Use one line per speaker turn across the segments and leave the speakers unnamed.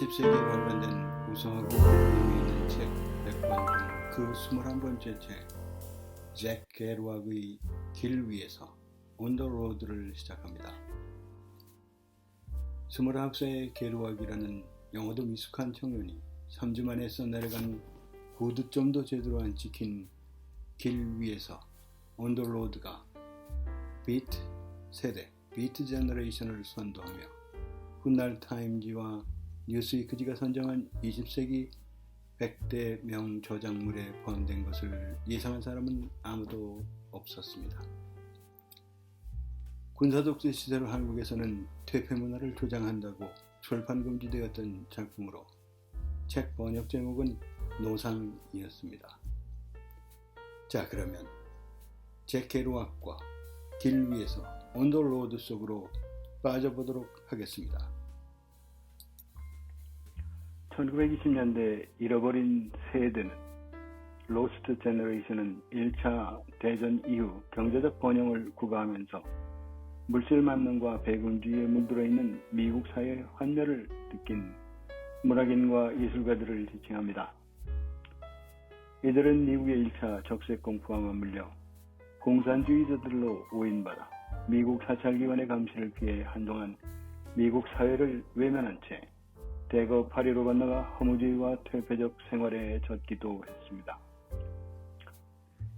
20세기에 발간된 우수하고 의미 있는 책 100권 중 그 21번째 책, 잭 계루악의 길 위에서 On the Road를 시작합니다. 29세의 계루악이라는 영어도 미숙한 청년이 3주 만에 써내려간 구두점도 제대로 안 찍힌 길 위에서 On the Road가 비트 세대, 비트 제너레이션을 선도하며 훗날 타임지와 뉴스위크지가 선정한 20세기 100대 명저작물에 포함된 것을 예상한 사람은 아무도 없었습니다. 군사독재 시대로 한국에서는 퇴폐 문화를 조장한다고 출판 금지되었던 작품으로 책 번역 제목은 노상이었습니다. 자, 그러면 잭 계루악과 길 위에서 On the Road 속으로 빠져보도록 하겠습니다.
1920년대 잃어버린 세대는 로스트 제너레이션은 1차 대전 이후 경제적 번영을 구가하면서 물질 만능과 배금주의에 물들어 있는 미국 사회의 환멸을 느낀 문학인과 예술가들을 지칭합니다. 이들은 미국의 1차 적색공포와 맞물려 공산주의자들로 오인받아 미국 사찰기관의 감시를 피해 한동안 미국 사회를 외면한 채 대거 파리로 건너가 허무주의와 퇴폐적 생활에 젖기도 했습니다.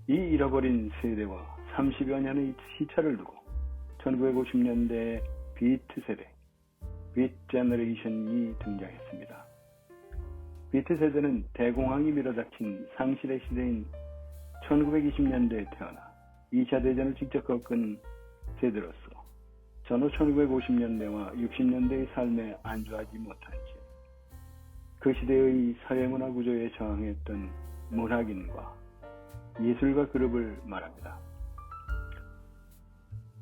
이 잃어버린 세대와 30여 년의 시차를 두고 1950년대 비트 세대, 비트 제너레이션이 등장했습니다. 비트 세대는 대공황이 밀어닥친 상실의 시대인 1920년대에 태어나 2차 대전을 직접 겪은 세대로서 전후 1950년대와 60년대의 삶에 안주하지 못한 채 그 시대의 사회문화 구조에 저항했던 문학인과 예술가 그룹을 말합니다.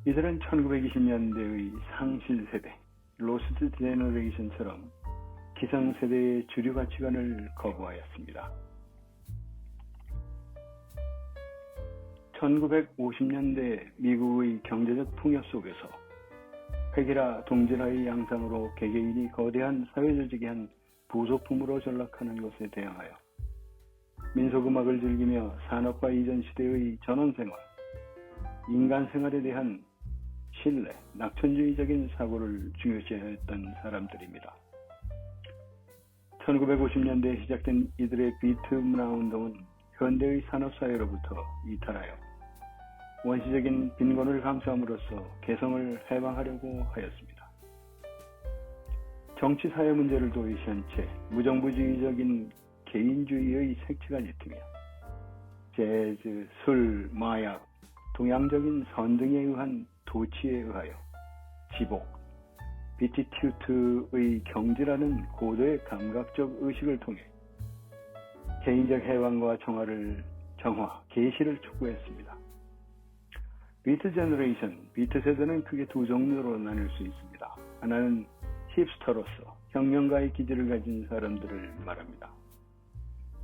이들은 1920년대의 상실 세대, 로스트 제너레이션처럼 기성세대의 주류 가치관을 거부하였습니다. 1950년대 미국의 경제적 풍요 속에서 획일화 동질화의 양상으로 개개인이 거대한 사회조직의 한 부속품으로 전락하는 것에 대항하여 민속음악을 즐기며 산업화 이전 시대의 전원생활, 인간생활에 대한 신뢰, 낙천주의적인 사고를 중요시했던 사람들입니다. 1950년대에 시작된 이들의 비트 문화운동은 현대의 산업사회로부터 이탈하여 원시적인 빈곤을 감수함으로써 개성을 해방하려고 하였습니다. 정치 사회 문제를 도외시한 채 무정부주의적인 개인주의의 색채가 짙으며 재즈, 술, 마약, 동양적인 선등에 의한 도치에 의하여 지복, 비티튜트의 경지라는 고도의 감각적 의식을 통해 개인적 해방과 정화, 계시를 촉구했습니다. 비트 제너레이션, 비트 세대는 크게 두 종류로 나눌 수 있습니다. 하나는 힙스터로서 혁명가의 기질을 가진 사람들을 말합니다.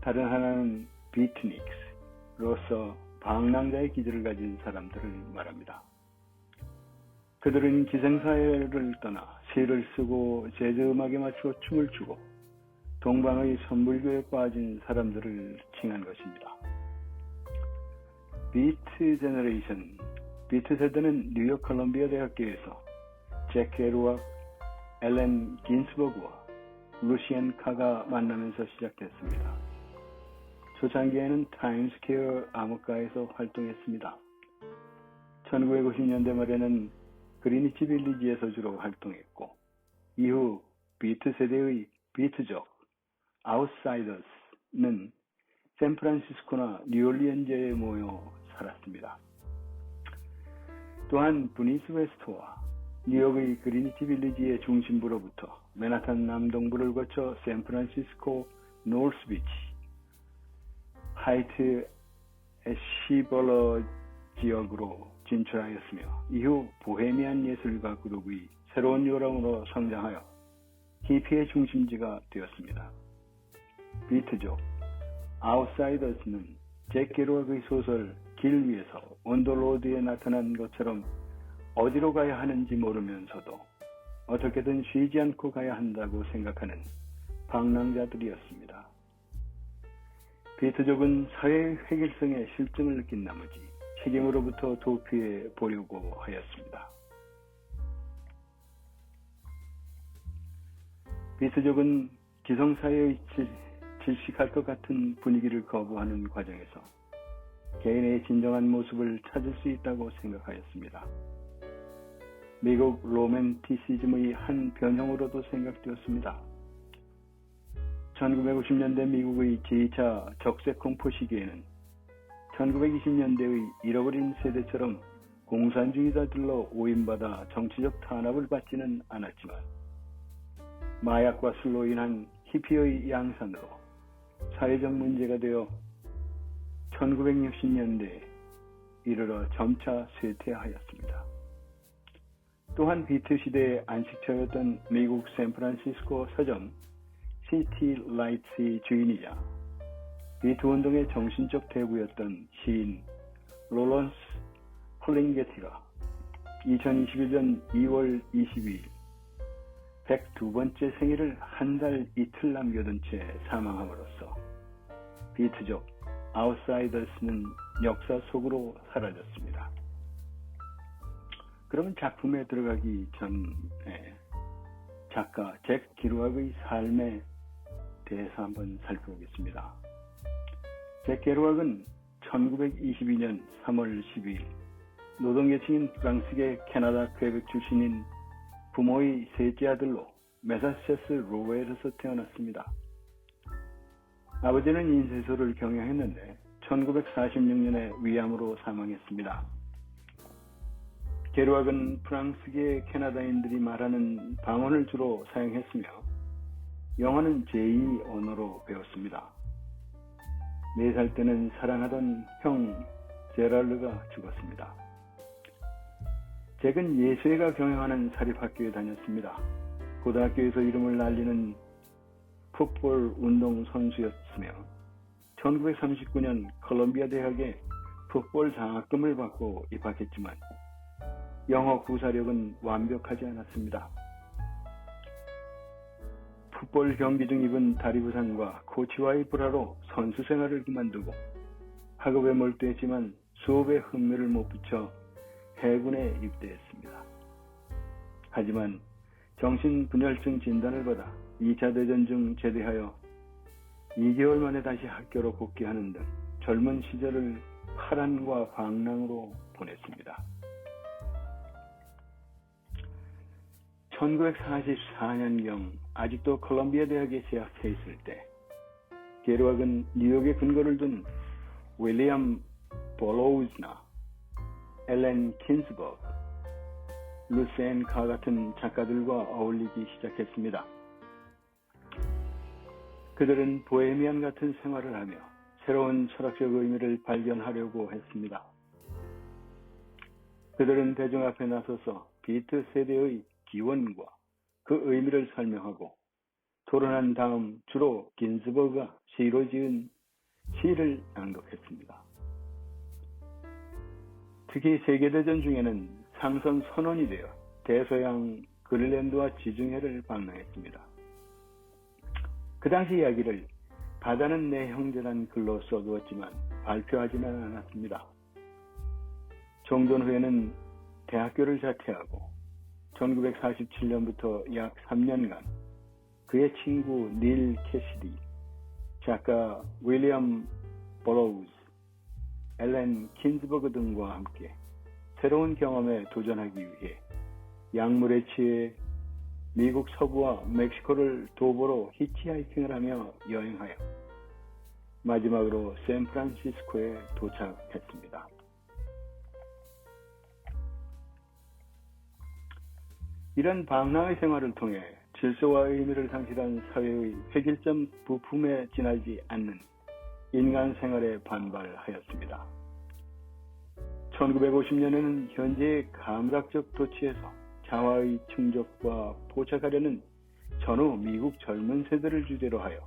다른 하나는 비트닉스로서 방랑자의 기질을 가진 사람들을 말합니다. 그들은 기생사회를 떠나 시를 쓰고 재즈 음악에 맞추어 춤을 추고 동방의 선불교에 빠진 사람들을 칭한 것입니다. 비트 제너레이션, 비트 세대는 뉴욕 컬럼비아 대학교에서 잭 계루악, 앨런 긴스버그와 루시안 카가 만나면서 시작됐습니다. 초창기에는 타임스퀘어 암흑가에서 활동했습니다. 1950년대 말에는 그리니치 빌리지에서 주로 활동했고 이후 비트 세대의 비트족 아웃사이더스는 샌프란시스코나 뉴올리언즈에 모여 살았습니다. 또한 브니스 웨스트와 뉴욕의 그리니치 빌리지의 중심부로부터 맨하탄 남동부를 거쳐 샌프란시스코 노스비치, 하이트 애쉬벌러 지역으로 진출하였으며 이후 보헤미안 예술가 그룹의 새로운 요람으로 성장하여 히피의 중심지가 되었습니다. 비트족 아웃사이더스는 잭 계루악의 소설 길 위에서 On the Road에 나타난 것처럼 어디로 가야 하는지 모르면서도 어떻게든 쉬지 않고 가야 한다고 생각하는 방랑자들이었습니다. 비트족은 사회의 획일성에 실증을 느낀 나머지 책임으로부터 도피해 보려고 하였습니다. 비트족은 기성사회의 질식할 것 같은 분위기를 거부하는 과정에서 개인의 진정한 모습을 찾을 수 있다고 생각하였습니다. 미국 로맨티시즘의 한 변형으로도 생각되었습니다. 1950년대 미국의 제2차 적색공포 시기에는 1920년대의 잃어버린 세대처럼 공산주의자들로 오인받아 정치적 탄압을 받지는 않았지만 마약과 술로 인한 히피의 양산으로 사회적 문제가 되어 1960년대에 이르러 점차 쇠퇴하였습니다. 또한 비트 시대의 안식처였던 미국 샌프란시스코 서점 시티 라이츠의 주인이자 비트 운동의 정신적 대부였던 시인 로런스 홀링게티가 2021년 2월 22일 102번째 생일을 한 달 이틀 남겨둔 채 사망함으로써 비트족 아웃사이더스는 역사 속으로 사라졌습니다. 그러면 작품에 들어가기 전에 작가 잭 계루악의 삶에 대해서 한번 살펴보겠습니다. 잭 계루악은 1922년 3월 12일 노동계층인 프랑스계 캐나다 퀘벡 출신인 부모의 셋째 아들로 매사추세츠 로웰에서 태어났습니다. 아버지는 인쇄소를 경영했는데 1946년에 위암으로 사망했습니다. 계루악은 프랑스계 캐나다인들이 말하는 방언을 주로 사용했으며 영어는 제2 언어로 배웠습니다. 4살 때는 사랑하던 형 제랄르가 죽었습니다. 잭은 예수회가 경영하는 사립학교에 다녔습니다. 고등학교에서 이름을 날리는 풋볼 운동 선수였으며 1939년 컬럼비아 대학에 풋볼 장학금을 받고 입학했지만 영어 구사력은 완벽하지 않았습니다. 풋볼 경기 중 입은 다리 부상과 코치와의 불화로 선수 생활을 그만두고 학업에 몰두했지만 수업에 흥미를 못 붙여 해군에 입대했습니다. 하지만 정신분열증 진단을 받아 2차 대전 중 제대하여 2개월 만에 다시 학교로 복귀하는 등 젊은 시절을 파란과 방랑으로 보냈습니다. 1944년경 아직도 콜롬비아 대학에 재학해 있을 때 계루악은 뉴욕에 근거를 둔 윌리엄 볼로우즈나 엘렌 킨스버그, 루센 카 같은 작가들과 어울리기 시작했습니다. 그들은 보헤미안 같은 생활을 하며 새로운 철학적 의미를 발견하려고 했습니다. 그들은 대중 앞에 나서서 비트 세대의 기원과 그 의미를 설명하고 토론한 다음 주로 긴스버그가 시로 지은 시를 낭독했습니다. 특히 세계대전 중에는 상선 선원이 되어 대서양 그린란드와 지중해를 방랑했습니다. 그 당시 이야기를 바다는 내 형제란 글로 써두었지만 발표하지는 않았습니다. 종전 후에는 대학교를 자퇴하고 1947년부터 약 3년간 그의 친구 닐 캐시디, 작가 윌리엄 볼로우즈, 엘렌 킨스버그 등과 함께 새로운 경험에 도전하기 위해 약물에 취해 미국 서부와 멕시코를 도보로 히치하이킹을 하며 여행하여 마지막으로 샌프란시스코에 도착했습니다. 이런 방랑의 생활을 통해 질서와 의미를 상실한 사회의 획일점 부품에 지나지 않는 인간 생활에 반발하였습니다. 1950년에는 현재의 감각적 도취에서 자화의 충족과 포착하려는 전후 미국 젊은 세대를 주제로 하여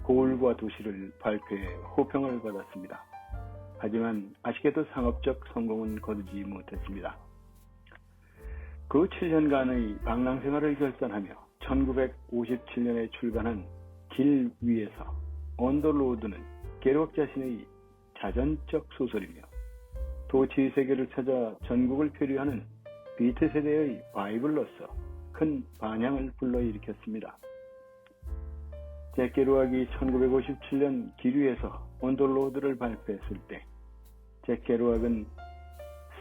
고울과 도시를 발표해 호평을 받았습니다. 하지만 아쉽게도 상업적 성공은 거두지 못했습니다. 그 7년간의 방랑생활을 결산하며 1957년에 출간한 길 위에서 언더로드는 게르왁 자신의 자전적 소설이며 도치의 세계를 찾아 전국을 표류하는 비트 세대의 바이블로서 큰 반향을 불러일으켰습니다. 잭 게르왁이 1957년 길 위에서 언더로드를 발표했을 때 잭 게르왁은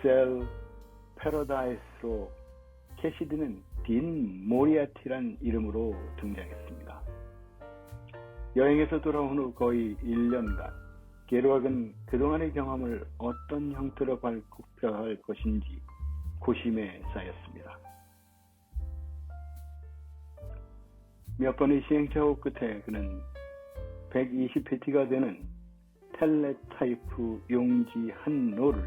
셀 패러다이스로 캐시드는 딘 모리아티란 이름으로 등장했습니다. 여행에서 돌아온 후 거의 1년간 게르왁은 그동안의 경험을 어떤 형태로 발표할 것인지 고심에 쌓였습니다. 몇 번의 시행착오 끝에 그는 120페티가 되는 텔레타이프 용지 한 롤을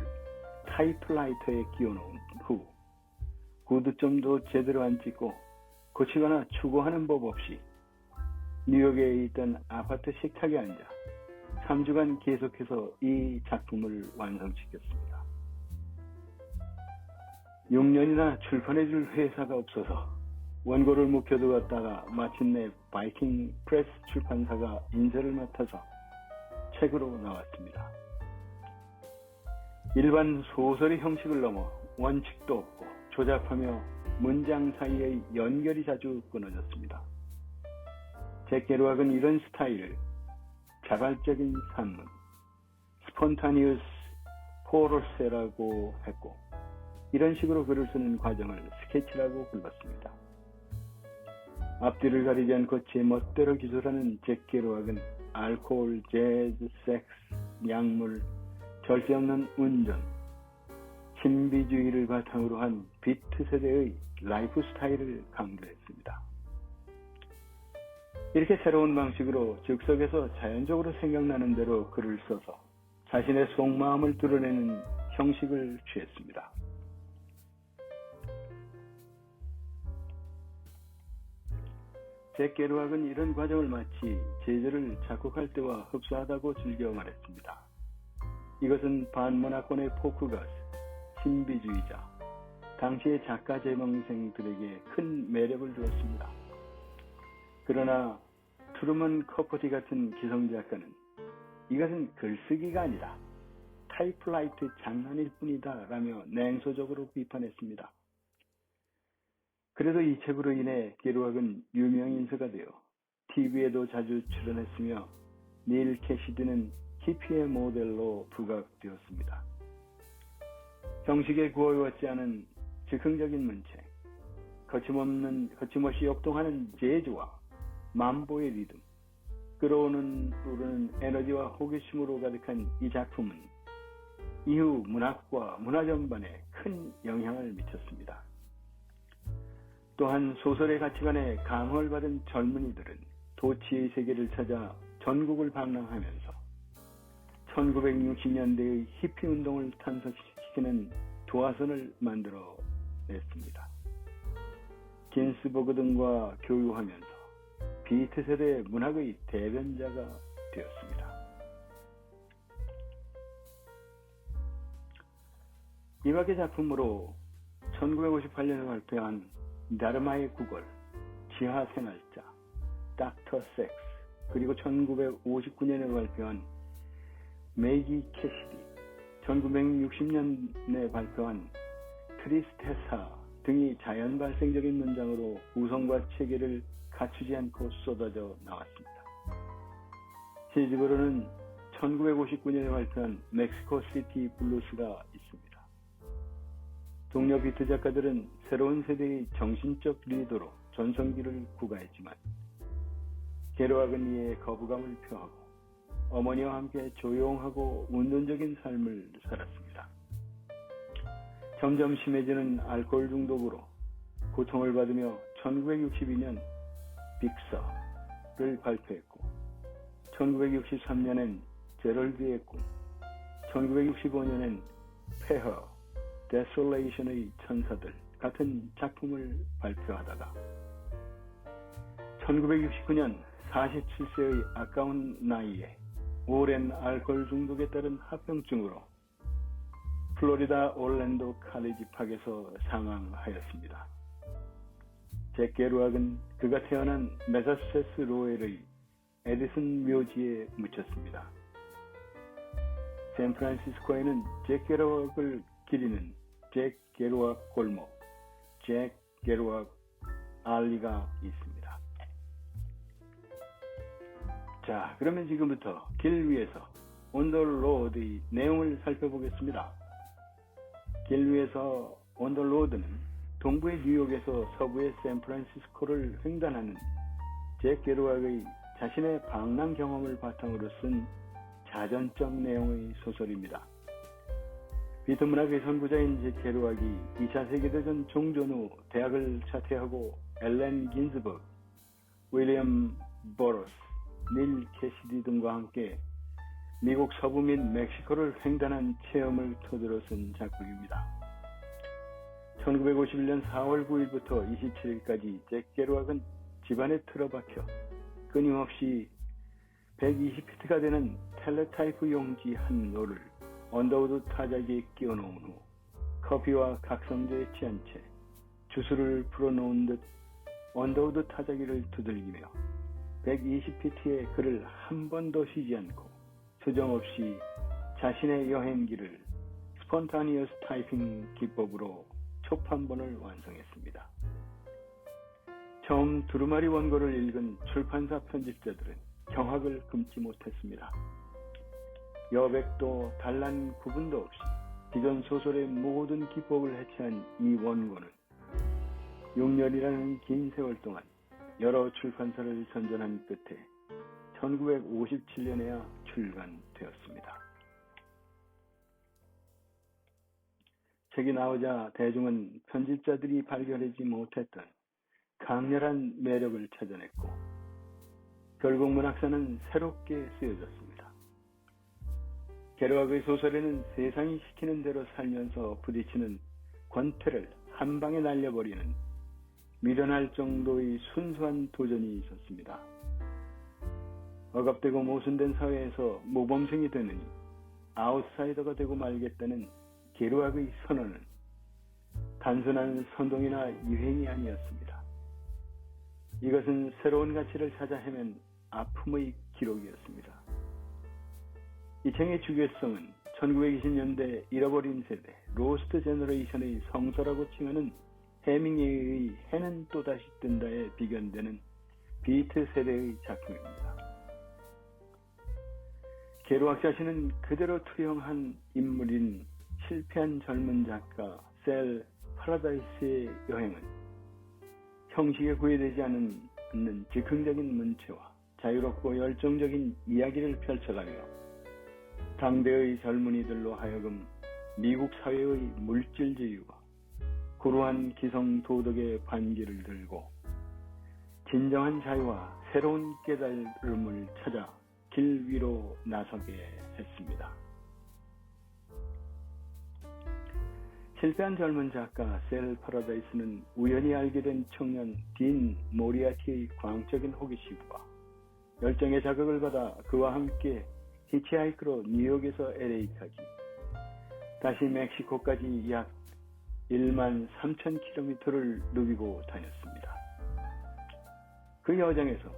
타이프라이터에 끼워놓은 후 구두점도 제대로 안 찍고 고치거나 추구하는 법 없이 뉴욕에 있던 아파트 식탁에 앉아 3주간 계속해서 이 작품을 완성시켰습니다. 6년이나 출판해줄 회사가 없어서 원고를 묵혀두었다가 마침내 바이킹 프레스 출판사가 인쇄를 맡아서 책으로 나왔습니다. 일반 소설의 형식을 넘어 원칙도 없고 조잡하며 문장 사이의 연결이 자주 끊어졌습니다. 잭 게르왁은 이런 스타일을 자발적인 산문, 스폰타니우스 포로세라고 했고 이런 식으로 글을 쓰는 과정을 스케치라고 불렀습니다. 앞뒤를 가리지 않고 제멋대로 기술하는 잭 게르왁은 알코올, 재즈, 섹스, 약물, 절대 없는 운전, 신비주의를 바탕으로 한 비트 세대의 라이프 스타일을 강조했습니다. 이렇게 새로운 방식으로 즉석에서 자연적으로 생각나는 대로 글을 써서 자신의 속마음을 드러내는 형식을 취했습니다. 잭 게르왁은 이런 과정을 마치 재즈를 작곡할 때와 흡사하다고 즐겨 말했습니다. 이것은 반문화권의 포크 가수, 신비주의자, 당시의 작가 제망생들에게 큰 매력을 주었습니다. 그러나 트루먼 커퍼티 같은 기성 작가는 이것은 글쓰기가 아니라 타이프라이트 장난일 뿐이다 라며 냉소적으로 비판했습니다. 그래도 이 책으로 인해 게르왁은 유명 인사가 되어 TV에도 자주 출연했으며 닐 캐시디는 히피의 모델로 부각되었습니다. 형식에 구애받지 않은 즉흥적인 문체, 거침없이 역동하는 재즈와 만보의 리듬, 끌어오는 부르는 에너지와 호기심으로 가득한 이 작품은 이후 문학과 문화 전반에 큰 영향을 미쳤습니다. 또한 소설의 가치관에 감흥을 받은 젊은이들은 도치의 세계를 찾아 전국을 방랑하면서 1960년대의 히피 운동을 탄생시키는 도화선을 만들어 냈습니다. 긴스버그 등과 교류하면서 비트 세대의 문학의 대변자가 되었습니다. 이밖의 작품으로 1958년에 발표한 다르마의 구걸, 지하생활자, 닥터 섹스, 그리고 1959년에 발표한 메기 캐시디, 1960년에 발표한 트리스테사 등이 자연 발생적인 문장으로 구성과 체계를 갖추지 않고 쏟아져 나왔습니다. 시집으로는 1959년에 발표한 멕시코 시티 블루스가 있습니다. 동료 비트 작가들은 새로운 세대의 정신적 리더로 전성기를 구가했지만 게르왁은 이에 거부감을 표하고 어머니와 함께 조용하고 운동적인 삶을 살았습니다. 점점 심해지는 알코올 중독으로 고통을 받으며 1962년 빅서를 발표했고 1963년엔 제럴드의 꿈, 1965년엔 폐허, 데솔레이션의 천사들 같은 작품을 발표하다가 1969년 47세의 아까운 나이에 오랜 알코올 중독에 따른 합병증으로 플로리다 올랜도 칼리지 팍에서 사망하였습니다. 잭 게루악은 그가 태어난 매사추세츠 로웰의 에디슨 묘지에 묻혔습니다. 샌프란시스코에는 잭 게루악을 기리는 잭 게루악 골목, 잭 게루악 알리가 있습니다. 자, 그러면 지금부터 길 위에서 온 더 로드의 내용을 살펴보겠습니다. 길 위에서 온 더 로드는 동부의 뉴욕에서 서부의 샌프란시스코를 횡단하는 잭 게루악의 자신의 방랑 경험을 바탕으로 쓴 자전적 내용의 소설입니다. 비트문학의 선구자인 잭 게루악이 2차 세계대전 종전 후 대학을 사퇴하고 엘렌 긴즈버그, 윌리엄 버러스, 닐 캐시디 등과 함께 미국 서부 및 멕시코를 횡단한 체험을 토대로 쓴 작품입니다. 1951년 4월 9일부터 27일까지 잭 게루악은 집안에 틀어박혀 끊임없이 120피트가 되는 텔레타이프 용지 한 롤을 언더우드 타자기에 끼워놓은 후 커피와 각성제에 취한 채 주스를 풀어놓은 듯 언더우드 타자기를 두들기며 120피트의 글을 한 번도 쉬지 않고 수정없이 자신의 여행기를 스폰타니어스 타이핑 기법으로 초판본을 완성했습니다. 처음 두루마리 원고를 읽은 출판사 편집자들은 경악을 금치 못했습니다. 여백도 단란 구분도 없이 기존 소설의 모든 기법을 해체한 이 원고는 6년이라는 긴 세월 동안 여러 출판사를 선전한 끝에 1957년에야 출간되었습니다. 책이 나오자 대중은 편집자들이 발견하지 못했던 강렬한 매력을 찾아냈고 결국 문학사는 새롭게 쓰여졌습니다. 게루악의 소설에는 세상이 시키는 대로 살면서 부딪히는 권태를 한 방에 날려버리는 미련할 정도의 순수한 도전이 있었습니다. 억압되고 모순된 사회에서 모범생이 되느니 아웃사이더가 되고 말겠다는 게루악의 선언은 단순한 선동이나 유행이 아니었습니다. 이것은 새로운 가치를 찾아 헤맨 아픔의 기록이었습니다. 이 책의 주교성은 1920년대 잃어버린 세대 로스트 제너레이션의 성서라고 칭하는 해밍웨이의 해는 또다시 뜬다에 비견되는 비트 세대의 작품입니다. 게루악 자신은 그대로 투영한 인물인 실패한 젊은 작가 셀 파라다이스의 여행은 형식에 구애되지 않는 즉흥적인 문체와 자유롭고 열정적인 이야기를 펼쳐가며 당대의 젊은이들로 하여금 미국 사회의 물질주의와 고루한 기성 도덕의 반기를 들고 진정한 자유와 새로운 깨달음을 찾아 길 위로 나서게 했습니다. 실패한 젊은 작가 셀 파라다이스는 우연히 알게 된 청년 딘 모리아티의 광적인 호기심과 열정의 자극을 받아 그와 함께 히치하이크로 뉴욕에서 LA까지 다시 멕시코까지 약 1만 3천 킬로미터를 누비고 다녔습니다. 그 여정에서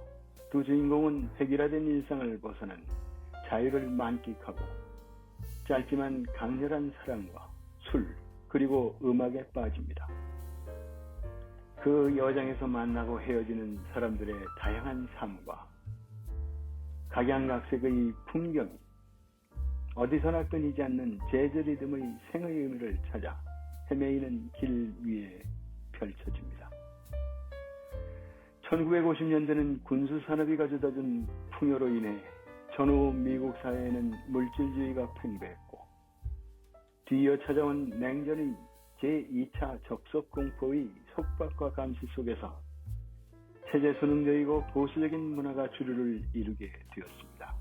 두 주인공은 획일화된 일상을 벗어난 자유를 만끽하고 짧지만 강렬한 사랑과 술 그리고 음악에 빠집니다. 그 여정에서 만나고 헤어지는 사람들의 다양한 삶과 각양각색의 풍경이 어디서나 끊이지 않는 재즈 리듬의 생의 의미를 찾아 헤매이는 길 위에 펼쳐집니다. 1950년대는 군수산업이 가져다준 풍요로 인해 전후 미국 사회에는 물질주의가 팽배했고 뒤이어 찾아온 냉전의 제2차 적석공포의 속박과 감시 속에서 체제 수능적이고 보수적인 문화가 주류를 이루게 되었습니다.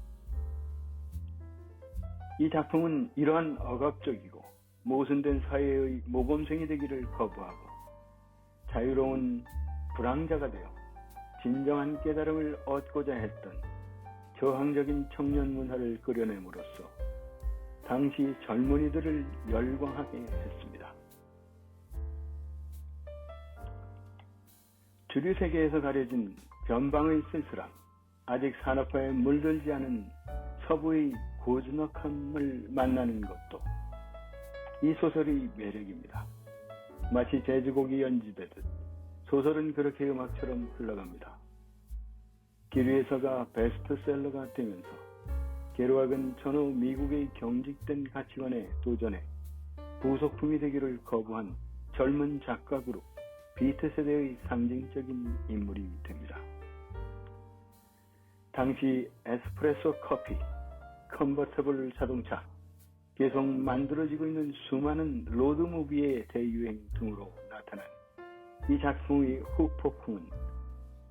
이 작품은 이러한 억압적이고 모순된 사회의 모범생이 되기를 거부하고 자유로운 불황자가 되어 진정한 깨달음을 얻고자 했던 저항적인 청년 문화를 그려냄으로써 당시 젊은이들을 열광하게 했습니다. 주류 세계에서 가려진 변방의 쓸쓸함, 아직 산업화에 물들지 않은 서부의 고즈넉함을 만나는 것도 이 소설의 매력입니다. 마치 재즈곡이 연주되듯 소설은 그렇게 음악처럼 흘러갑니다. 기류에서가 베스트셀러가 되면서 게르왁은 전후 미국의 경직된 가치관에 도전해 부속품이 되기를 거부한 젊은 작가 그룹 비트 세대의 상징적인 인물이 됩니다. 당시 에스프레소 커피, 컨버터블 자동차, 계속 만들어지고 있는 수많은 로드무비의 대유행 등으로 나타난 이 작품의 후폭풍은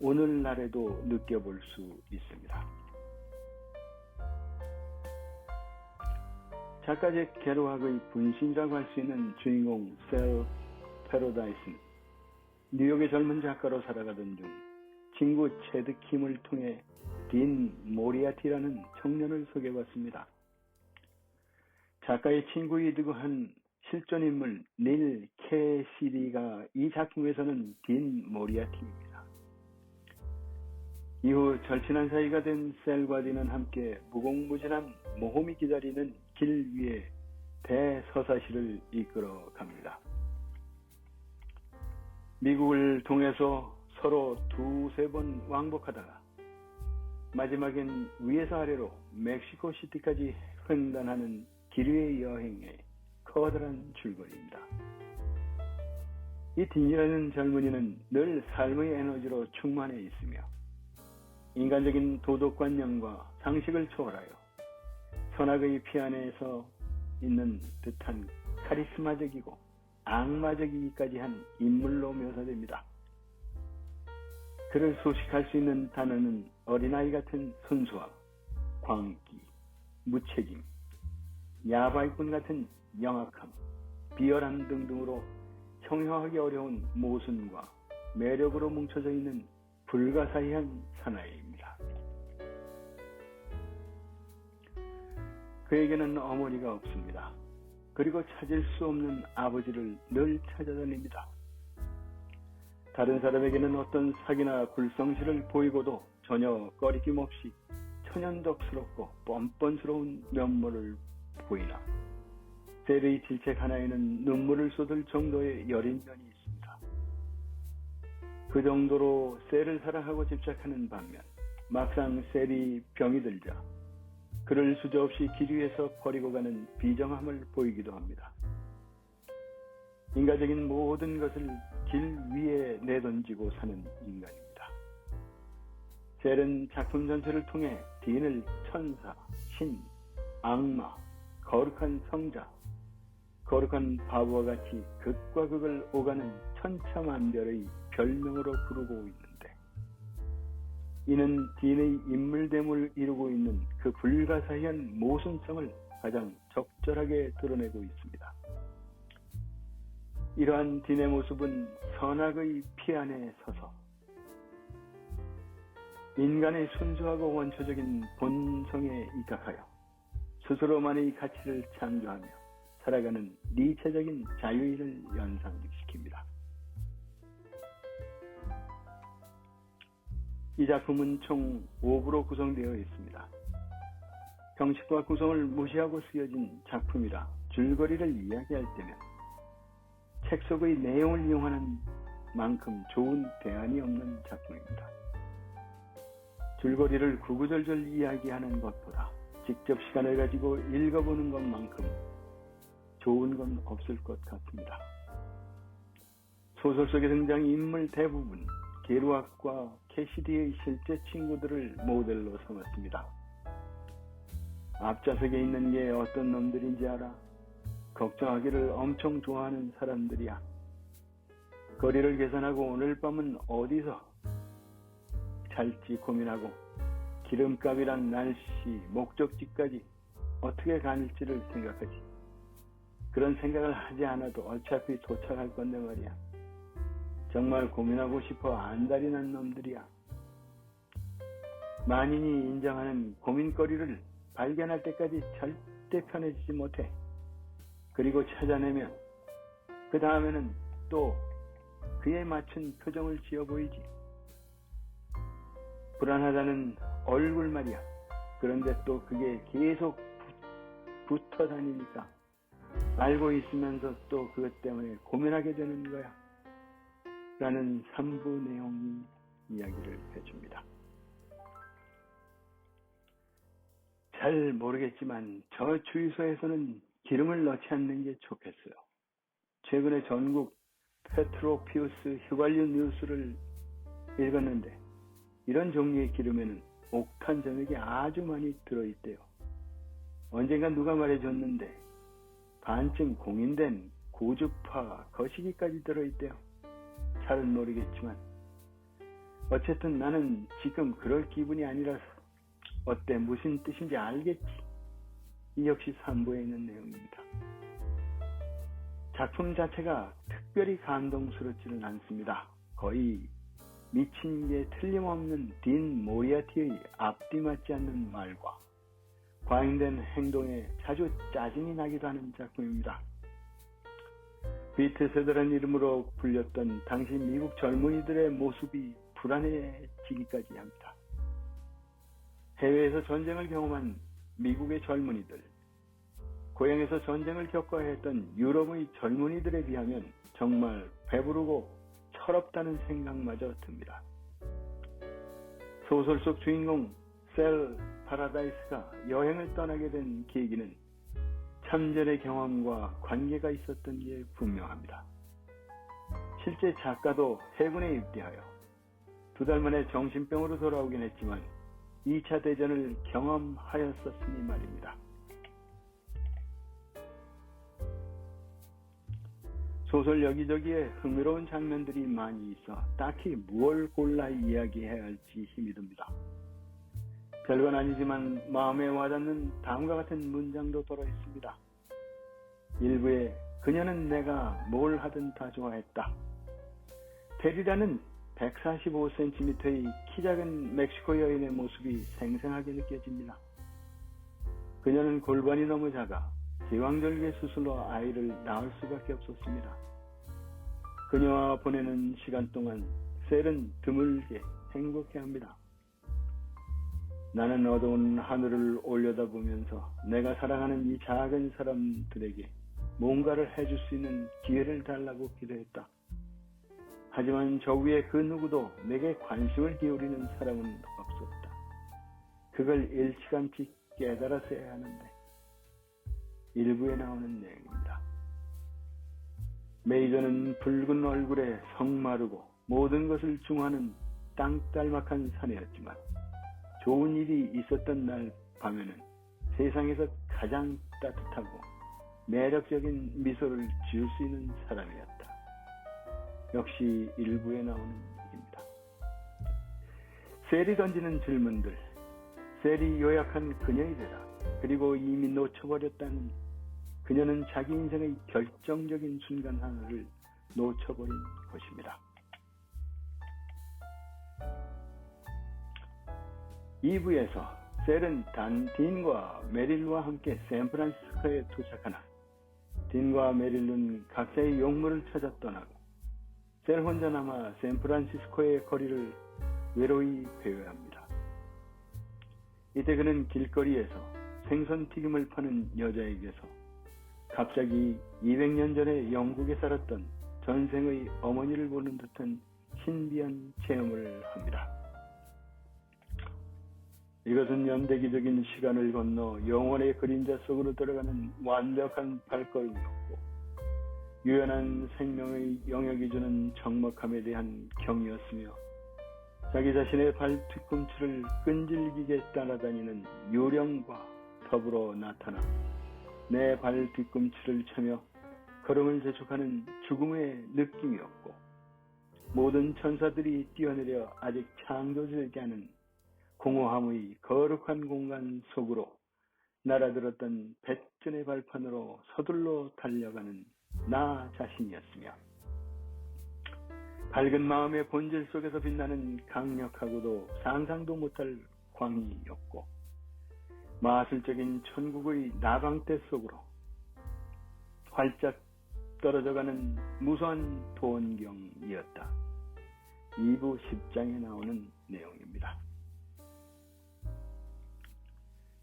오늘날에도 느껴볼 수 있습니다. 작가 잭 게르왁의 분신이라고 할 수 있는 주인공 셀 패러다이스는 뉴욕의 젊은 작가로 살아가던 중 친구 체드 킴을 통해 딘 모리아티라는 청년을 소개해봤습니다. 작가의 친구이기도 한 실존인물 닐 캐시디가 이 작품에서는 딘 모리아티입니다. 이후 절친한 사이가 된 셀과 딘은 함께 무궁무진한 모험이 기다리는 길 위에 대서사시를 이끌어 갑니다. 미국을 통해서 서로 두세 번 왕복하다가 마지막엔 위에서 아래로 멕시코 시티까지 횡단하는 기류의 여행의 커다란 줄거리입니다. 이 딘이라는 젊은이는 늘 삶의 에너지로 충만해 있으며 인간적인 도덕관념과 상식을 초월하여 선악의 피안에서 있는 듯한 카리스마적이고 악마적이기까지 한 인물로 묘사됩니다. 그를 소식할 수 있는 단어는 어린아이 같은 순수함, 광기, 무책임, 야바이꾼 같은 영악함, 비열함 등등으로 형용하기 어려운 모순과 매력으로 뭉쳐져 있는 불가사의한 사나이입니다. 그에게는 어머니가 없습니다. 그리고 찾을 수 없는 아버지를 늘 찾아다닙니다. 다른 사람에게는 어떤 사기나 굴성실을 보이고도 전혀 꺼리낌 없이 천연덕스럽고 뻔뻔스러운 면모를 보이나 셀의 질책 하나에는 눈물을 쏟을 정도의 여린 면이 있습니다. 그 정도로 셀을 사랑하고 집착하는 반면 막상 셀이 병이 들자 그를 수저없이 기류에서 버리고 가는 비정함을 보이기도 합니다. 인간적인 모든 것을 길 위에 내던지고 사는 인간입니다. 셀은 작품 전체를 통해 딘을 천사, 신, 악마, 거룩한 성자, 거룩한 바보와 같이 극과 극을 오가는 천차만별의 별명으로 부르고 있는데 이는 딘의 인물됨을 이루고 있는 그 불가사의한 모순성을 가장 적절하게 드러내고 있습니다. 이러한 딘의 모습은 선악의 피안에 서서 인간의 순수하고 원초적인 본성에 입각하여 스스로만의 가치를 창조하며 살아가는 니체적인 자유의를 연상시킵니다. 이 작품은 총 5부로 구성되어 있습니다. 형식과 구성을 무시하고 쓰여진 작품이라 줄거리를 이야기할 때면 책 속의 내용을 이용하는 만큼 좋은 대안이 없는 작품입니다. 줄거리를 구구절절 이야기하는 것보다 직접 시간을 가지고 읽어보는 것만큼 좋은 건 없을 것 같습니다. 소설 속에 등장 인물 대부분 게르왁과 캐시디의 실제 친구들을 모델로 삼았습니다. 앞좌석에 있는 게 어떤 놈들인지 알아? 걱정하기를 엄청 좋아하는 사람들이야. 거리를 계산하고 오늘 밤은 어디서 잘지 고민하고 기름값이랑 날씨, 목적지까지 어떻게 가는지를 생각하지. 그런 생각을 하지 않아도 어차피 도착할 건데 말이야. 정말 고민하고 싶어 안달이 난 놈들이야. 만인이 인정하는 고민거리를 발견할 때까지 절대 편해지지 못해. 그리고 찾아내면 그 다음에는 또 그에 맞춘 표정을 지어 보이지. 불안하다는 얼굴 말이야. 그런데 또 그게 계속 붙어 다니니까 알고 있으면서 또 그것 때문에 고민하게 되는 거야. 라는 3부 내용이 이야기를 해줍니다. 잘 모르겠지만 저 주유소에서는 기름을 넣지 않는 게 좋겠어요. 최근에 전국 페트로피우스 휘발유 뉴스를 읽었는데 이런 종류의 기름에는 옥탄 점액이 아주 많이 들어있대요. 언젠가 누가 말해줬는데 반쯤 공인된 고주파 거시기까지 들어있대요. 잘은 모르겠지만 어쨌든 나는 지금 그럴 기분이 아니라서 어때 무슨 뜻인지 알겠지. 이 역시 3부에 있는 내용입니다. 작품 자체가 특별히 감동스럽지는 않습니다. 거의 미친 게 틀림없는 딘 모리아티의 앞뒤 맞지 않는 말과 과잉된 행동에 자주 짜증이 나기도 하는 작품입니다. 비트세대라는 이름으로 불렸던 당시 미국 젊은이들의 모습이 불안해지기까지 합니다. 해외에서 전쟁을 경험한 미국의 젊은이들, 고향에서 전쟁을 겪어야 했던 유럽의 젊은이들에 비하면 정말 배부르고 철없다는 생각마저 듭니다. 소설 속 주인공 셀 파라다이스가 여행을 떠나게 된 계기는 참전의 경험과 관계가 있었던 게 분명합니다. 실제 작가도 해군에 입대하여 2달 만에 정신병으로 돌아오긴 했지만 2차 대전을 경험하였었으니 말입니다. 소설 여기저기에 흥미로운 장면들이 많이 있어 딱히 무엇을 골라 이야기해야 할지 힘이 듭니다. 별건 아니지만 마음에 와닿는 다음과 같은 문장도 들어 있습니다. 일부에 그녀는 내가 뭘 하든 다 좋아했다. 테리라는 145cm의 키 작은 멕시코 여인의 모습이 생생하게 느껴집니다. 그녀는 골반이 너무 작아 제왕절개 수술로 아이를 낳을 수밖에 없었습니다. 그녀와 보내는 시간 동안 셀은 드물게 행복해합니다. 나는 어두운 하늘을 올려다보면서 내가 사랑하는 이 작은 사람들에게 뭔가를 해줄 수 있는 기회를 달라고 기도했다. 하지만 저 위에 그 누구도 내게 관심을 기울이는 사람은 없었다. 그걸 일찌감치 깨달았어야 하는데. 일부에 나오는 내용입니다. 메이저는 붉은 얼굴에 성마르고 모든 것을 중화하는 땅딸막한 사내였지만 좋은 일이 있었던 날 밤에는 세상에서 가장 따뜻하고 매력적인 미소를 지을 수 있는 사람이었다. 역시 일부에 나오는 얘기입니다. 셀이 던지는 질문들, 셀이 요약한 그녀의 대답, 그리고 이미 놓쳐버렸다는 그녀는 자기 인생의 결정적인 순간 하나를 놓쳐버린 것입니다. 2부에서 셀은 딘과 메릴과 함께 샌프란시스코에 도착하나 딘과 메릴은 각자의 용물을 찾아 떠나고 셀 혼자 남아 샌프란시스코의 거리를 외로이 배워야 합니다. 이때 그는 길거리에서 생선 튀김을 파는 여자에게서 갑자기 200년 전에 영국에 살았던 전생의 어머니를 보는 듯한 신비한 체험을 합니다. 이것은 연대기적인 시간을 건너 영원의 그림자 속으로 들어가는 완벽한 발걸음이었고 유연한 생명의 영역이 주는 적막함에 대한 경이었으며 자기 자신의 발 뒤꿈치를 끈질기게 따라다니는 요령과 더불어 나타나 내 발 뒤꿈치를 차며 걸음을 재촉하는 죽음의 느낌이었고 모든 천사들이 뛰어내려 아직 창조되지 않은 공허함의 거룩한 공간 속으로 날아들었던 백전의 발판으로 서둘러 달려가는 나 자신이었으며 밝은 마음의 본질 속에서 빛나는 강력하고도 상상도 못할 광이었고 마술적인 천국의 나방대 속으로 활짝 떨어져가는 무수한 돈경이었다. 2부 10장에 나오는 내용입니다.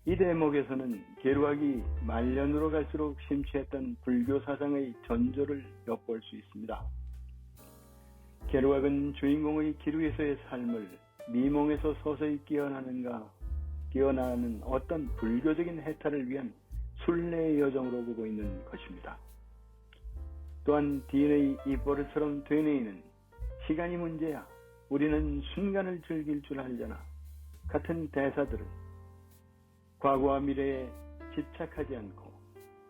이 대목에서는 게르왁이 말년으로 갈수록 심취했던 불교 사상의 전조를 엿볼 수 있습니다. 게르왁은 주인공의 길 위에서의 삶을 미몽에서 서서히 깨어나는 어떤 불교적인 해탈을 위한 순례의 여정으로 보고 있는 것입니다. 또한 DNA 이 버릇처럼 되뇌이는 시간이 문제야, 우리는 순간을 즐길 줄 알잖아 같은 대사들은 과거와 미래에 집착하지 않고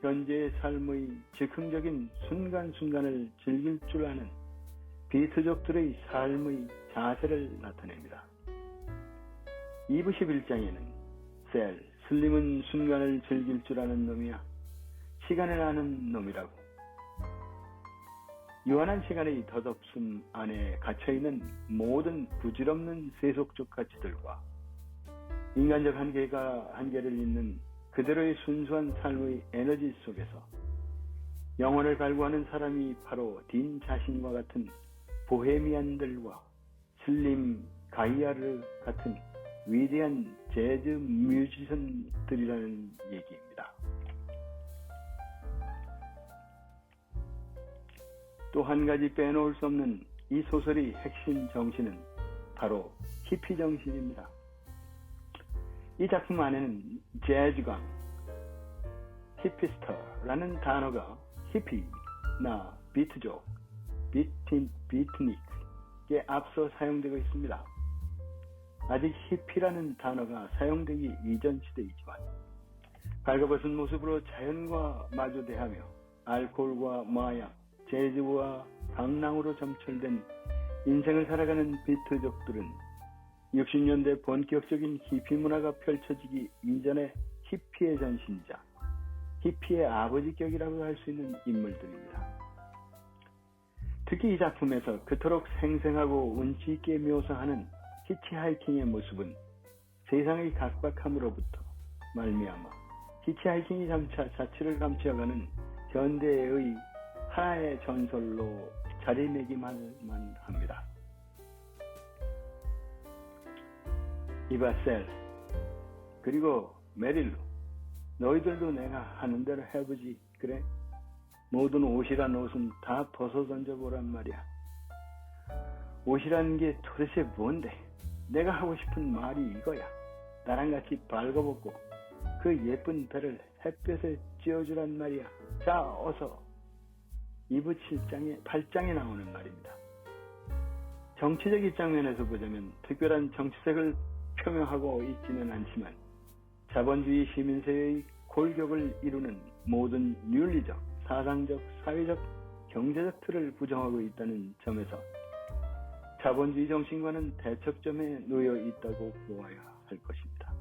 현재의 삶의 즉흥적인 순간순간을 즐길 줄 아는 비트족들의 삶의 자세를 나타냅니다. 2부 11장에는 셀, 슬림은 순간을 즐길 줄 아는 놈이야. 시간을 아는 놈이라고. 유한한 시간의 덧없음 안에 갇혀있는 모든 부질없는 세속적 가치들과 인간적 한계를 잇는 그대로의 순수한 삶의 에너지 속에서 영혼을 갈구하는 사람이 바로 딘 자신과 같은 보헤미안들과 슬림 가이아르 같은 위대한 재즈 뮤지션들이라는 얘기입니다. 또 한 가지 빼놓을 수 없는 이 소설의 핵심 정신은 바로 히피 정신입니다. 이 작품 안에는 재즈광, 히피스터라는 단어가 히피나 비트족, 비트닉에 앞서 사용되고 있습니다. 아직 히피라는 단어가 사용되기 이전 시대이지만 발가벗은 모습으로 자연과 마주대하며 알코올과 마약, 재즈와 방랑으로 점철된 인생을 살아가는 비트족들은 60년대 본격적인 히피 문화가 펼쳐지기 이전의 히피의 전신자, 히피의 아버지격이라고 할 수 있는 인물들입니다. 특히 이 작품에서 그토록 생생하고 운치 있게 묘사하는 히치하이킹의 모습은 세상의 각박함으로부터 말미암아 히치하이킹이 점차 자취를 감추어가는 현대의 하나의 전설로 자리매김할 만합니다. 이바셀, 그리고 메릴루, 너희들도 내가 하는 대로 해보지. 그래? 모든 옷이란 옷은 다 벗어던져보란 말이야. 옷이라는 게 도대체 뭔데? 내가 하고 싶은 말이 이거야. 나랑 같이 발궈벗고 그 예쁜 배를 햇볕에 쬐어주란 말이야. 자, 어서. 2부 8장에 나오는 말입니다. 정치적 입장면에서 보자면 특별한 정치색을 표명하고 있지는 않지만 자본주의 시민세의 골격을 이루는 모든 윤리적, 사상적, 사회적, 경제적 틀을 부정하고 있다는 점에서 자본주의 정신과는 대척점에 놓여 있다고 보아야 할 것입니다.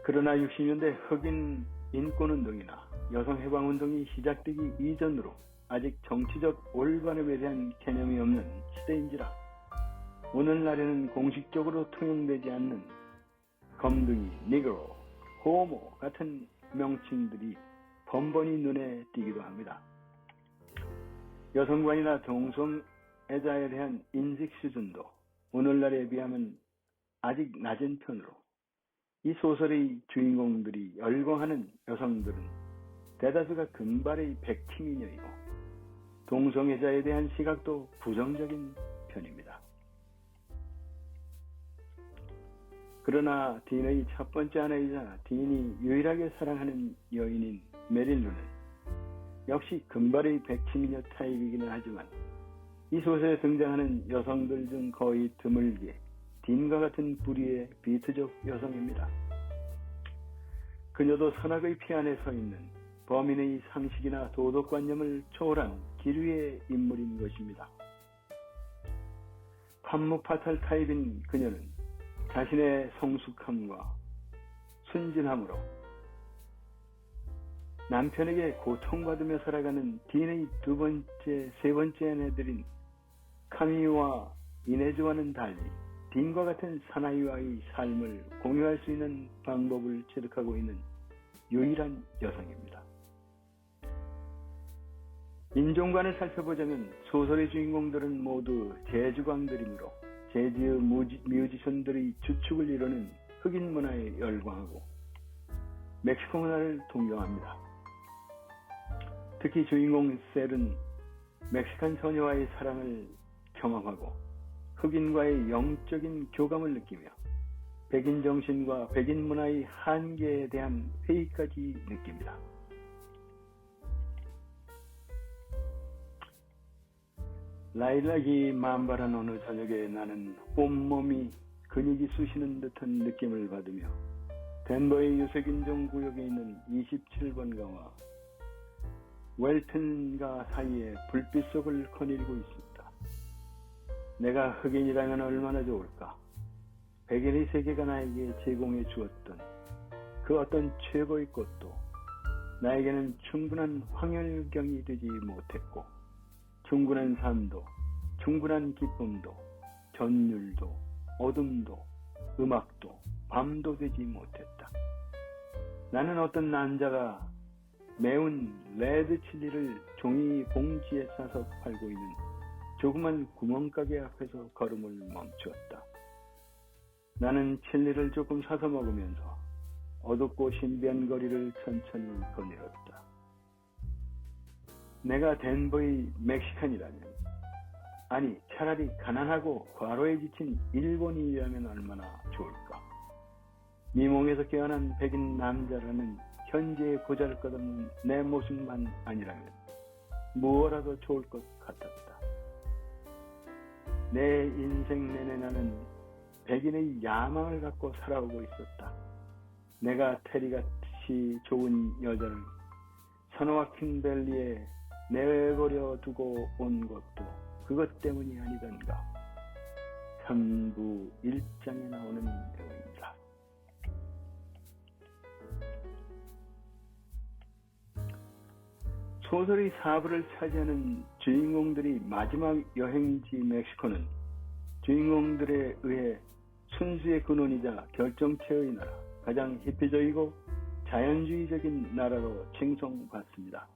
그러나 60년대 흑인 인권운동이나 여성해방운동이 시작되기 이전으로 아직 정치적 올바름에 대한 개념이 없는 시대인지라 오늘날에는 공식적으로 통용되지 않는 검둥이, 니그로, 호모 같은 명칭들이 번번이 눈에 띄기도 합니다. 여성관이나 동성애자에 대한 인식 수준도 오늘날에 비하면 아직 낮은 편으로 이 소설의 주인공들이 열광하는 여성들은 대다수가 금발의 백치미녀이고 동성애자에 대한 시각도 부정적인 편입니다. 그러나 딘의 첫 번째 아내이자 딘이 유일하게 사랑하는 여인인 메릴루는 역시 금발의 백치미녀 타입이기는 하지만 이 소설에 등장하는 여성들 중 거의 드물게 딘과 같은 부류의 비트족 여성입니다. 그녀도 선악의 피 안에 서 있는 범인의 상식이나 도덕관념을 초월한 길 위의 인물인 것입니다. 판무파탈 타입인 그녀는 자신의 성숙함과 순진함으로 남편에게 고통받으며 살아가는 딘의 두 번째, 세 번째 아내들인 카미와 이네즈와는 달리 딘과 같은 사나이와의 삶을 공유할 수 있는 방법을 체득하고 있는 유일한 여성입니다. 인종관을 살펴보자면 소설의 주인공들은 모두 재주광들이므로 재즈의 뮤지션들의 주축을 이루는 흑인 문화에 열광하고 멕시코 문화를 동경합니다. 특히 주인공 셀은 멕시칸 소녀와의 사랑을 경험하고 흑인과의 영적인 교감을 느끼며 백인 정신과 백인 문화의 한계에 대한 회의까지 느낍니다. 라일락이 만발한 어느 저녁에 나는 온몸이 근육이 쑤시는 듯한 느낌을 받으며 덴버의 유색인종 구역에 있는 27번가와 웰튼가 사이에 불빛 속을 거닐고 있습니다. 내가 흑인이라면 얼마나 좋을까? 백인의 세계가 나에게 제공해 주었던 그 어떤 최고의 꽃도 나에게는 충분한 황홀경이 되지 못했고 충분한 삶도, 충분한 기쁨도, 전율도, 어둠도, 음악도, 밤도 되지 못했다. 나는 어떤 남자가 매운 레드 칠리를 종이 봉지에 싸서 팔고 있는 조그만 구멍가게 앞에서 걸음을 멈추었다. 나는 칠리를 조금 사서 먹으면서 어둡고 신비한 거리를 천천히 거닐었다. 내가 덴버의 멕시칸이라면, 아니 차라리 가난하고 과로에 지친 일본인이라면 얼마나 좋을까. 미몽에서 깨어난 백인 남자라는 현재의 보잘것없는 내 모습만 아니라면 무엇라도 좋을 것 같았다. 내 인생 내내 나는 백인의 야망을 갖고 살아오고 있었다. 내가 테리같이 좋은 여자를 서너와킹밸리에 내버려 두고 온 것도 그것 때문이 아니던가. 3부 1장에 나오는 내용입니다. 소설의 4부를 차지하는 주인공들이 마지막 여행지 멕시코는 주인공들에 의해 순수의 근원이자 결정체의 나라, 가장 히피적이고 자연주의적인 나라로 칭송받습니다.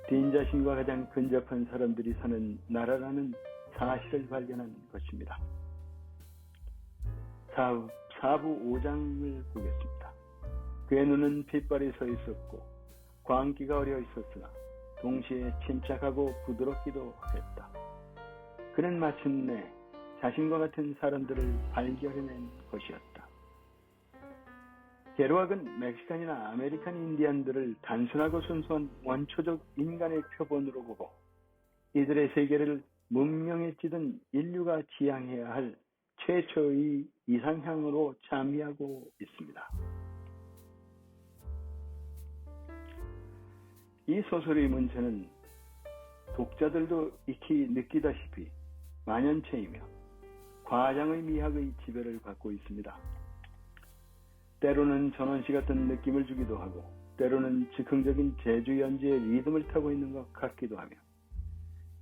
딘 자신과 가장 근접한 사람들이 사는 나라라는 사실을 발견한 것입니다. 4부 5장을 보겠습니다. 그의 눈은 핏발이 서 있었고 광기가 어려 있었으나 동시에 침착하고 부드럽기도 했다. 그는 마침내 자신과 같은 사람들을 발견해낸 것이었다. 게르왁은 멕시칸이나 아메리칸 인디안들을 단순하고 순수한 원초적 인간의 표본으로 보고 이들의 세계를 문명에 찌든 인류가 지향해야 할 최초의 이상향으로 참여하고 있습니다. 이 소설의 문체는 독자들도 익히 느끼다시피 만연체이며 과장의 미학의 지배를 받고 있습니다. 때로는 전원시 같은 느낌을 주기도 하고 때로는 즉흥적인 재주 연주의 리듬을 타고 있는 것 같기도 하며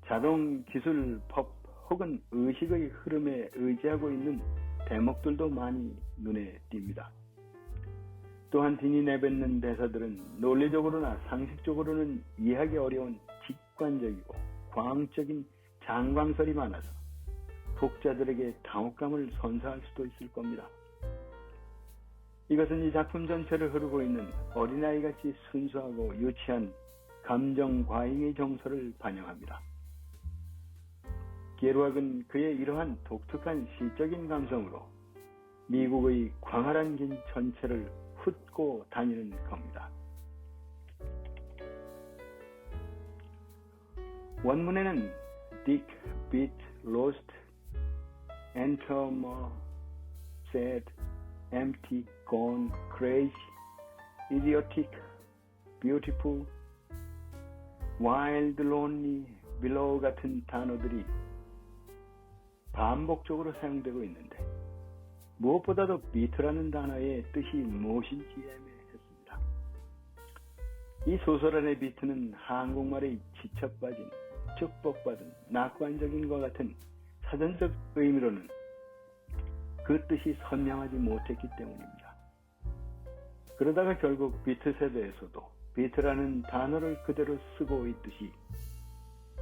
자동 기술 법 혹은 의식의 흐름에 의지하고 있는 대목들도 많이 눈에 띕니다. 또한 딘이 내뱉는 대사들은 논리적으로나 상식적으로는 이해하기 어려운 직관적이고 과학적인 장광설이 많아서 독자들에게 당혹감을 선사할 수도 있을 겁니다. 이것은 이 작품 전체를 흐르고 있는 어린아이같이 순수하고 유치한 감정 과잉의 정서를 반영합니다. 게르왁은 그의 이러한 독특한 시적인 감성으로 미국의 광활한 길 전체를 훑고 다니는 겁니다. 원문에는 Dick, beat, lost, entomologist, sad, empty, gone, crazy, idiotic, beautiful, wild, lonely, below 같은 단어들이 반복적으로 사용되고 있는데 무엇보다도 비트라는 단어의 뜻이 무엇인지 애매했습니다. 이 소설 안의 비트는 한국말의 지쳐빠진, 축복받은, 낙관적인 것 같은 사전적 의미로는 그 뜻이 선명하지 못했기 때문입니다. 그러다가 결국 비트 세대에서도 비트라는 단어를 그대로 쓰고 있듯이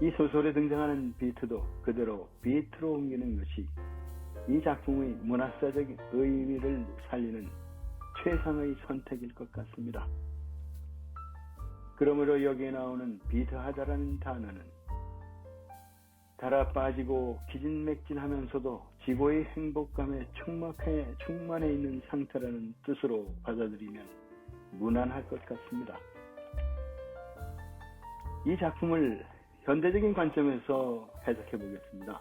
이 소설에 등장하는 비트도 그대로 비트로 옮기는 것이 이 작품의 문학사적 의미를 살리는 최상의 선택일 것 같습니다. 그러므로 여기에 나오는 비트하다라는 단어는 달아 빠지고 기진맥진하면서도 지고의 행복감에 충만해 있는 상태라는 뜻으로 받아들이면 무난할 것 같습니다. 이 작품을 현대적인 관점에서 해석해 보겠습니다.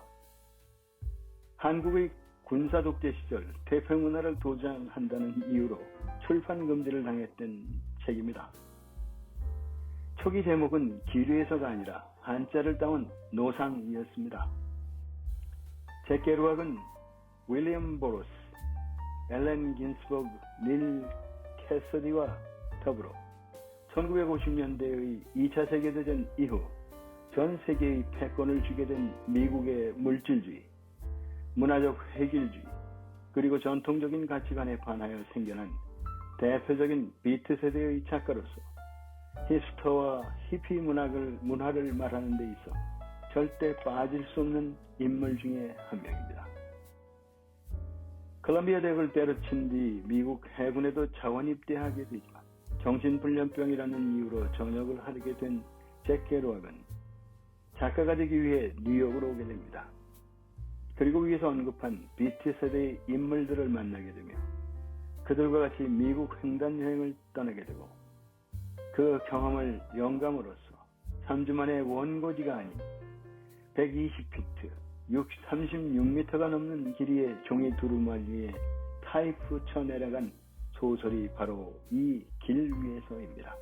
한국의 군사 독재 시절 태평문화를 도장한다는 이유로 출판 금지를 당했던 책입니다. 초기 제목은 기류에서가 아니라 한자를 따온 노상이었습니다. 잭 계루악은 윌리엄 보로스, 앨런 긴스버그, 닐 캐서디와 더불어 1950년대의 2차 세계대전 이후 전 세계의 패권을 쥐게 된 미국의 물질주의, 문화적 획일주의, 그리고 전통적인 가치관에 반하여 생겨난 대표적인 비트 세대의 작가로서 힙스터와 히피 문화를 말하는 데 있어 절대 빠질 수 없는 인물 중에 한 명입니다. 콜롬비아 대학을 때려친 뒤 미국 해군에도 자원 입대하게 되지만 정신불련병이라는 이유로 전역을 하게 된 잭 계루악은 작가가 되기 위해 뉴욕으로 오게 됩니다. 그리고 위에서 언급한 비트 세대의 인물들을 만나게 되며 그들과 같이 미국 횡단 여행을 떠나게 되고 그 경험을 영감으로써 3주 만에 원고지가 아닌 120피트, 36m가 넘는 길이의 종이 두루마리에 타이프 쳐 내려간 소설이 바로 이 길 위에서입니다.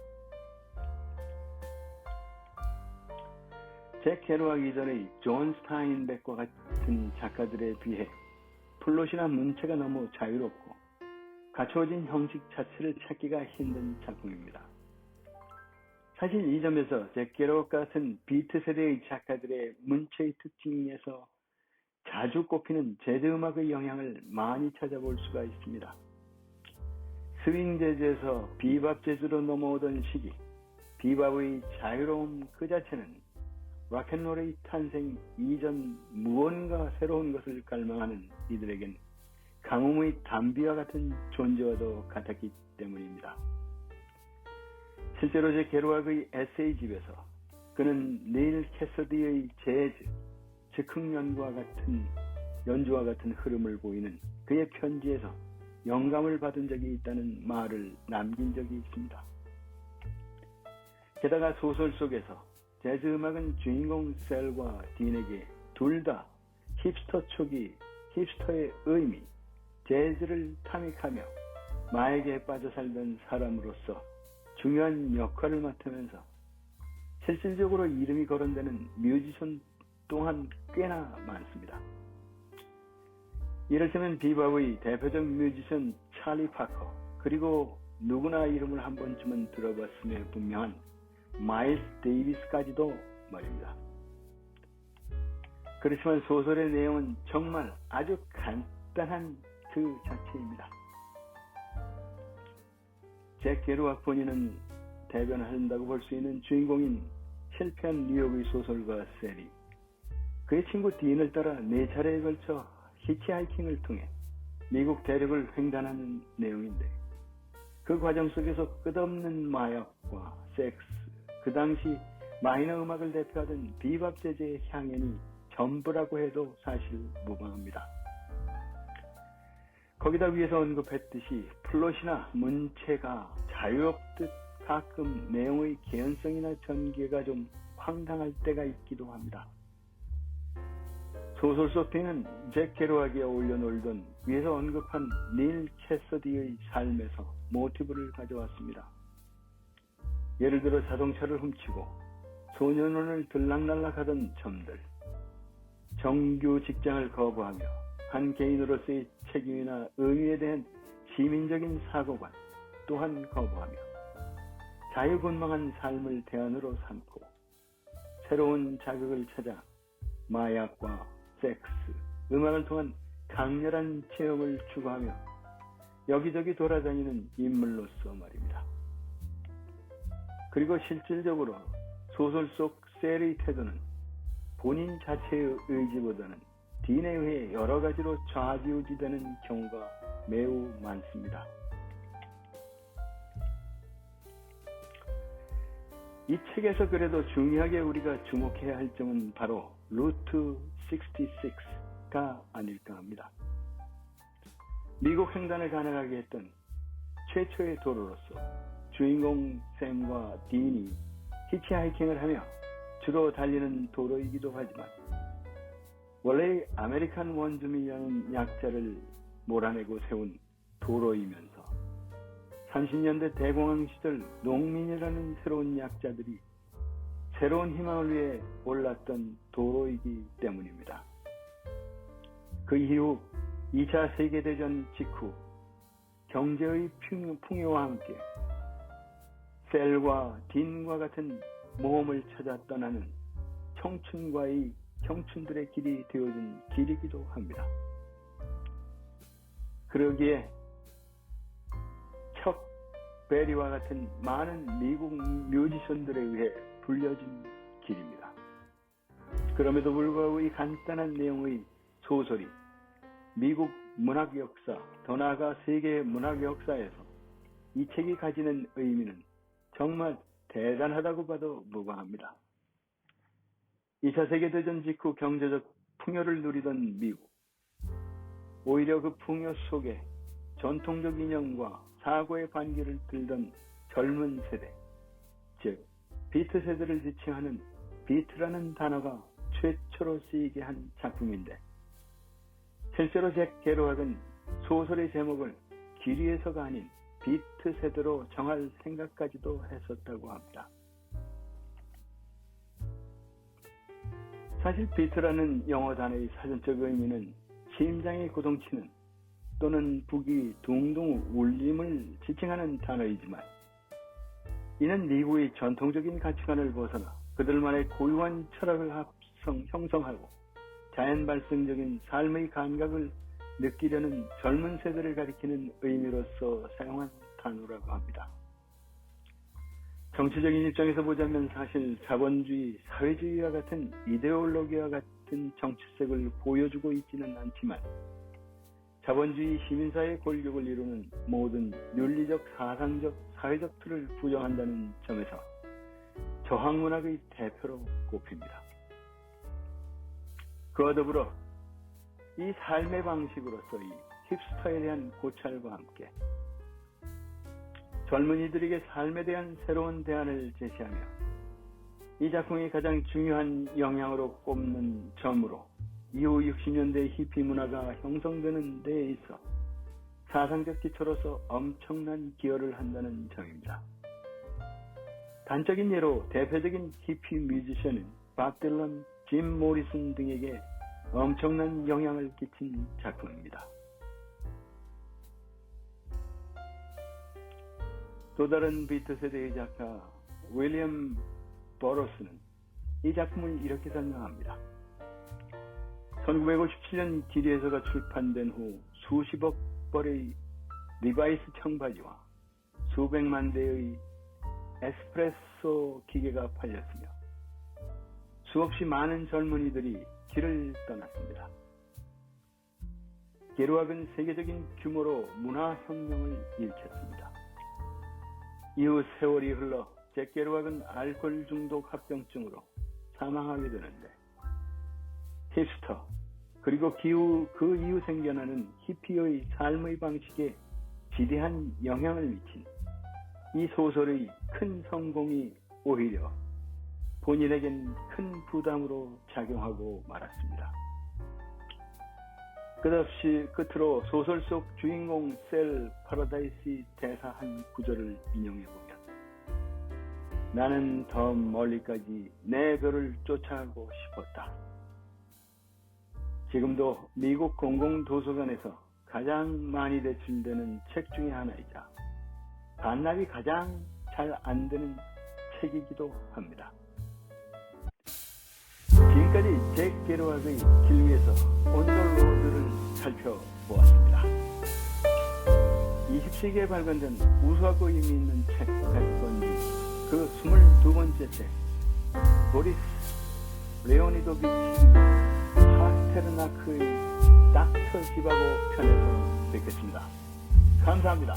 잭 계루악 이전의 존 스타인백과 같은 작가들에 비해 플롯이나 문체가 너무 자유롭고 갖춰진 형식 자체를 찾기가 힘든 작품입니다. 사실 이 점에서 잭 계루악 같은 비트 세대의 작가들의 문체의 특징에서 자주 꼽히는 재즈 음악의 영향을 많이 찾아볼 수가 있습니다. 스윙 재즈에서 비밥 재즈로 넘어오던 시기, 비밥의 자유로움 그 자체는 락앤롤의 탄생 이전 무언가 새로운 것을 갈망하는 이들에겐 가뭄의 담비와 같은 존재와도 같았기 때문입니다. 실제로 제 계루악의 에세이집에서 그는 닐 캐서디의 재즈, 즉흥 연주와 같은 흐름을 보이는 그의 편지에서 영감을 받은 적이 있다는 말을 남긴 적이 있습니다. 게다가 소설 속에서 재즈 음악은 주인공 셀과 딘에게 둘 다 힙스터 초기, 힙스터의 의미, 재즈를 탐닉하며 마에게 빠져 살던 사람으로서 중요한 역할을 맡으면서 실질적으로 이름이 거론되는 뮤지션 또한 꽤나 많습니다. 이를테면 비밥의 대표적 뮤지션 찰리 파커, 그리고 누구나 이름을 한 번쯤은 들어봤음에 분명한 마일스 데이비스까지도 말입니다. 그렇지만 소설의 내용은 정말 아주 간단한 그 자체입니다. 잭 계루악 본인은 대변한다고 볼 수 있는 주인공인 실패한 뉴욕의 소설가 셀이 그의 친구 딘을 따라 4차례에 걸쳐 히치하이킹을 통해 미국 대륙을 횡단하는 내용인데 그 과정 속에서 끝없는 마약과 섹스, 그 당시 마이너 음악을 대표하던 비밥 재즈의 향연이 전부라고 해도 사실 무방합니다. 거기다 위에서 언급했듯이 플롯이나 문체가 자유롭듯 가끔 내용의 개연성이나 전개가 좀 황당할 때가 있기도 합니다. 소설 속에는 잭 계루악이 어울려 놀던 위에서 언급한 닐 캐서디의 삶에서 모티브를 가져왔습니다. 예를 들어 자동차를 훔치고 소년원을 들락날락하던 점들, 정규 직장을 거부하며 한 개인으로서의 책임이나 의미에 대한 시민적인 사고관 또한 거부하며 자유분방한 삶을 대안으로 삼고 새로운 자극을 찾아 마약과 섹스, 음악을 통한 강렬한 체험을 추구하며 여기저기 돌아다니는 인물로서 말입니다. 그리고 실질적으로 소설 속 셀의 태도는 본인 자체의 의지보다는 딘에 의해 여러 가지로 좌지우지되는 경우가 매우 많습니다. 이 책에서 그래도 중요하게 우리가 주목해야 할 점은 바로 루트 66가 아닐까 합니다. 미국 횡단을 가능하게 했던 최초의 도로로서 주인공 샘과 딘이 히치하이킹을 하며 주로 달리는 도로이기도 하지만 원래 아메리칸 원주민이라는 약자를 몰아내고 세운 도로이면서 30년대 대공황 시절 농민이라는 새로운 약자들이 새로운 희망을 위해 올랐던 도로이기 때문입니다. 그 이후 2차 세계대전 직후 경제의 풍요와 함께 셀과 딘과 같은 모험을 찾아 떠나는 청춘과의 청춘들의 길이 되어준 길이기도 합니다. 그러기에 척 베리와 같은 많은 미국 뮤지션들에 의해 불려진 길입니다. 그럼에도 불구하고 이 간단한 내용의 소설이 미국 문학 역사, 더 나아가 세계 문학 역사에서 이 책이 가지는 의미는 정말 대단하다고 봐도 무방합니다. 2차 세계대전 직후 경제적 풍요를 누리던 미국, 오히려 그 풍요 속에 전통적 인형과 사고의 반기를 들던 젊은 세대, 즉 비트 세대를 지칭하는 비트라는 단어가 최초로 쓰이게 한 작품인데, 실제로 잭 게르왁은 소설의 제목을 길 위에서가 아닌 비트 세대로 정할 생각까지도 했었다고 합니다. 사실 비트라는 영어 단어의 사전적 의미는 심장이 고동치는 또는 북이 둥둥 울림을 지칭하는 단어이지만, 이는 미국의 전통적인 가치관을 벗어나 그들만의 고유한 철학을 형성하고 자연 발생적인 삶의 감각을 느끼려는 젊은 세대를 가리키는 의미로서 사용한 단어라고 합니다. 정치적인 입장에서 보자면 사실 자본주의, 사회주의와 같은 이데올로기와 같은 정치색을 보여주고 있지는 않지만, 자본주의 시민사회의 골격을 이루는 모든 윤리적, 사상적, 사회적 틀을 부정한다는 점에서 저항문학의 대표로 꼽힙니다. 그와 더불어 이 삶의 방식으로서의 힙스터에 대한 고찰과 함께 젊은이들에게 삶에 대한 새로운 대안을 제시하며 이 작품이 가장 중요한 영향으로 꼽는 점으로 이후 60년대 히피 문화가 형성되는 데에 있어 사상적 기초로서 엄청난 기여를 한다는 점입니다. 단적인 예로 대표적인 히피 뮤지션은 밥 딜런, 짐 모리슨 등에게 엄청난 영향을 끼친 작품입니다. 또 다른 비트 세대의 작가 윌리엄 버러스는 이 작품을 이렇게 설명합니다. 1957년 디리에서가 출판된 후 수십억 벌의 리바이스 청바지와 수백만 대의 에스프레소 기계가 팔렸으며 수없이 많은 젊은이들이 길을 떠났습니다. 게르왁은 세계적인 규모로 문화혁명을 일으켰습니다. 이후 세월이 흘러 잭 게르왁은 알코올 중독 합병증으로 사망하게 되는데, 힙스터 그리고 그 이후 생겨나는 히피의 삶의 방식에 지대한 영향을 미친 이 소설의 큰 성공이 오히려 본인에겐 큰 부담으로 작용하고 말았습니다. 끝없이 끝으로 소설 속 주인공 셀 파라다이스의 대사 한 구절을 인용해보면, 나는 더 멀리까지 내 별을 쫓아가고 싶었다. 지금도 미국 공공도서관에서 가장 많이 대출되는 책 중에 하나이자 반납이 가장 잘 안 되는 책이기도 합니다. 지금까지 잭 게르왁의 길 위에서 온더로드를 살펴보았습니다. 20세기에 발간된 우수하고 의미 있는 책 100권 중 그 번째 책 보리스 레오니도비치 파스테르나크의 닥터 지바고 편에서 뵙겠습니다. 감사합니다.